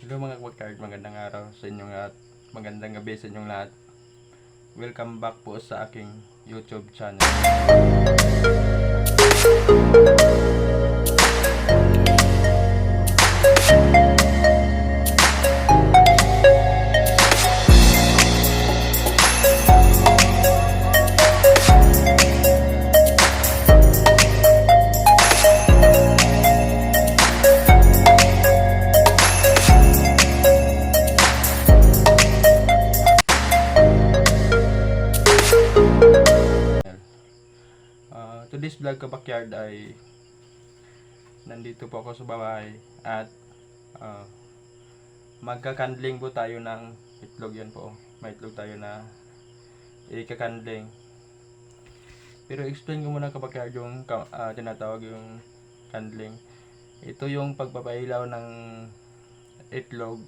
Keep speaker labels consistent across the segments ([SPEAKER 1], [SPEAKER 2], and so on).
[SPEAKER 1] Hello mga kabakard, magandang araw sa inyong lahat. Magandang gabi sa inyong lahat. Welcome back po sa aking YouTube channel. Today's vlog kabakyard ay nandito po ako sa bahay at magkakandling po tayo ng itlog. Yan po, may itlog tayo na ikakandling. Pero explain ko muna kabakyard yung tinatawag yung candling. Ito yung pagpapailaw ng itlog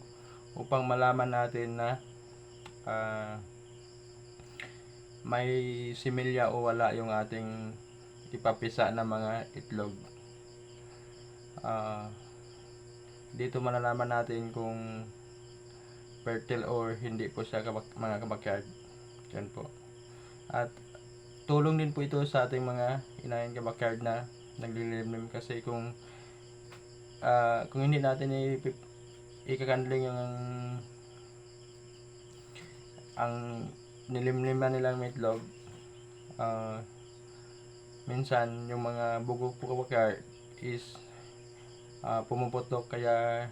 [SPEAKER 1] upang malaman natin na may similya o wala yung ating ipapisa na mga itlog. Dito malalaman natin kung fertile or hindi po siya mga kabakyard. Yan po. At tulong din po ito sa ating mga inahin kabakyard na naglilimlim, kasi kung hindi natin ikakandling yung ang nilimliman nilang itlog, minsan yung mga bugok po kabakyard is pumuputok, kaya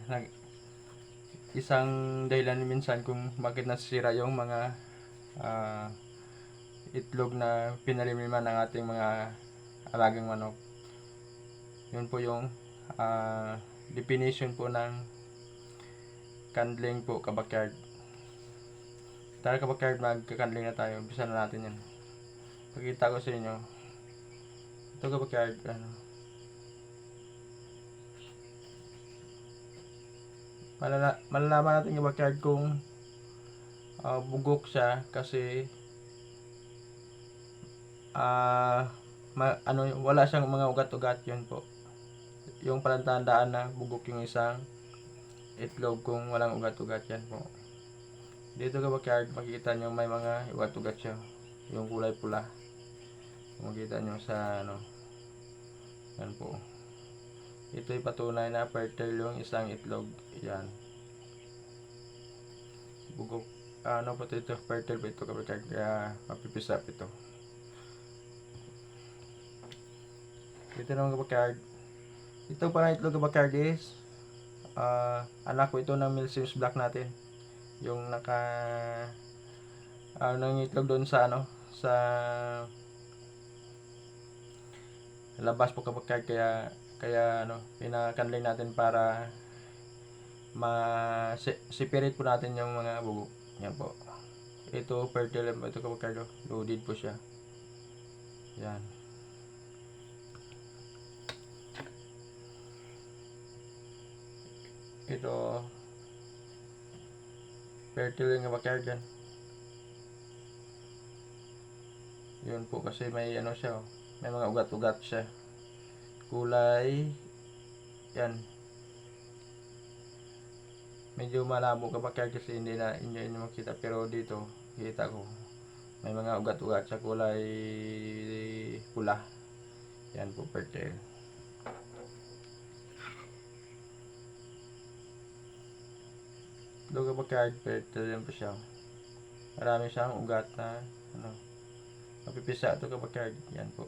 [SPEAKER 1] isang dahilan minsan kung bakit nasisira yung mga itlog na pinalimliman ng ating mga alagang manok. Yun po yung definition po ng candling po kabakyard. Tara kabakyard, magkakandling na tayo. Umpisa na natin yan. Pakita ko sa inyo. Ito kabakyard, malalaman natin kabakyard kung bugok siya kasi wala siyang mga ugat-ugat. Yun po yung palatandaan na bugok yung isang itlog, kung walang ugat-ugat. Yan po. Dito kabakyard, makikita nyo may mga ugat-ugat siya, yung kulay pula. Makikita nyo sa yan po. Ito'y patunay na fertile yung isang itlog. Yan. Bugok. Po ito? Fertile po ito kabakyard, kaya mapipisap ito. Dito naman kabakyard. Ito parang itlog kabakyard is anak po ito ng Milesius Black natin. Yung nang itlog doon sa sa labas po kabakyard, kaya pinakandling natin para separate po natin yung mga bugok. Yan po. Ito fertile po ito kabakyard, loaded po siya. Yan. Ito fertile yung kabakyard yan. Yun po, kasi may siya, may mga ugat-ugat siya. Kulay yan. Medyo malabo kabakyard kasi hindi nyo makita, pero dito kita ko may mga ugat-ugat siya, kulay pula. Yan po, fertile. Ito kabakyard, fertile yan po siya. Marami siyang ugat na mapipisa ito kabakyard. Yan po.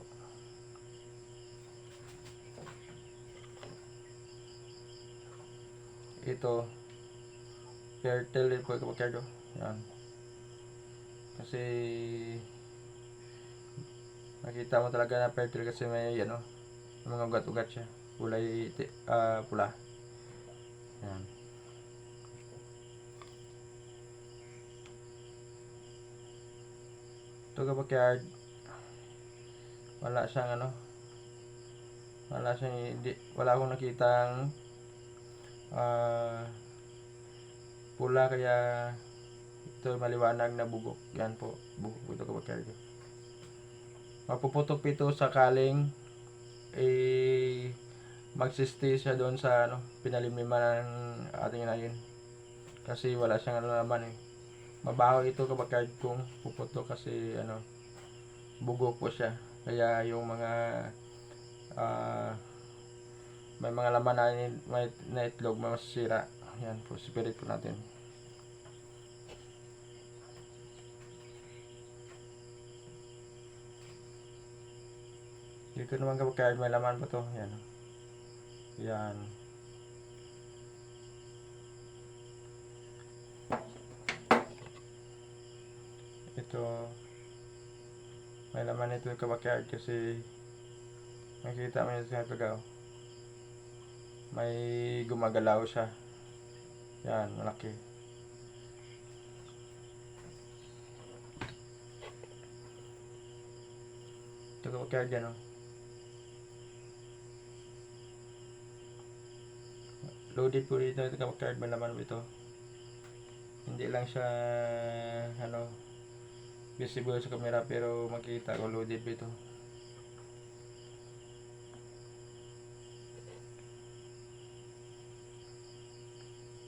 [SPEAKER 1] Ito fertile din po kabakyard. Yan. Kasi makita mo talaga na fertile kasi may mga ugat-ugat siya. Kulay pula. Yan. Ito kabakyard, wala akong nakitang pula, kaya ito maliwanag na bugok. Yan po, bugok po ito kabakyard. Mapuputok ito sakaling magsistay siya doon sa pinalimliman ng ating inahin. kasi wala siyang laman eh. Mabaho ito kabakyard kung puputo kasi bugo po siya. Kaya yung mga may mga laman na itlog masisira. Yan po, spirit po natin. Dito naman kabakyard may laman po to. Yan. Yan. Ito may laman ito kabakyard kasi makikita mo yung sinatugaw. May gumagalaw siya. Yan, malaki. Ito kabakyard yan Loaded po dito ito kabakyard, may laman ito. Hindi lang siya visible sa camera pero makikita ko loaded ito.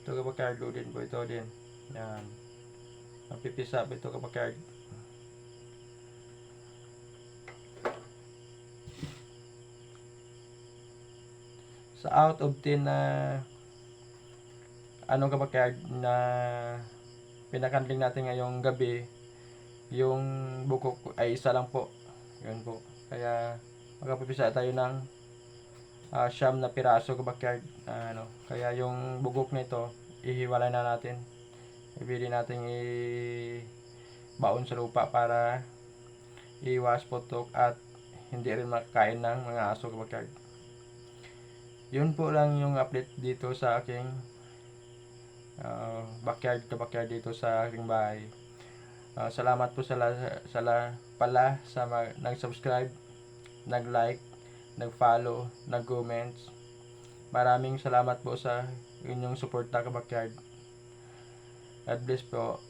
[SPEAKER 1] Ito kabakyard, loaded po ito din. Yan. Mapipisap ito kabakyard. Sa out of 10 na kabakyard na pinakandling natin ngayong gabi, yung bukok ay isa lang po. Yun po. Kaya magpapisa tayo ng siyam na piraso kabakyard. Kaya yung bugok nito ihiwalay na natin. Ibili natin baon sa lupa para iwas putok at hindi rin makakain ng mga aso kabakyard. Yun po lang yung update dito sa aking backyard kabakyard dito sa aking bahay. Salamat po sa nag-subscribe, nag-like, nag-follow, nag-comments. Maraming salamat po sa inyong suporta kabakyard. God bless po.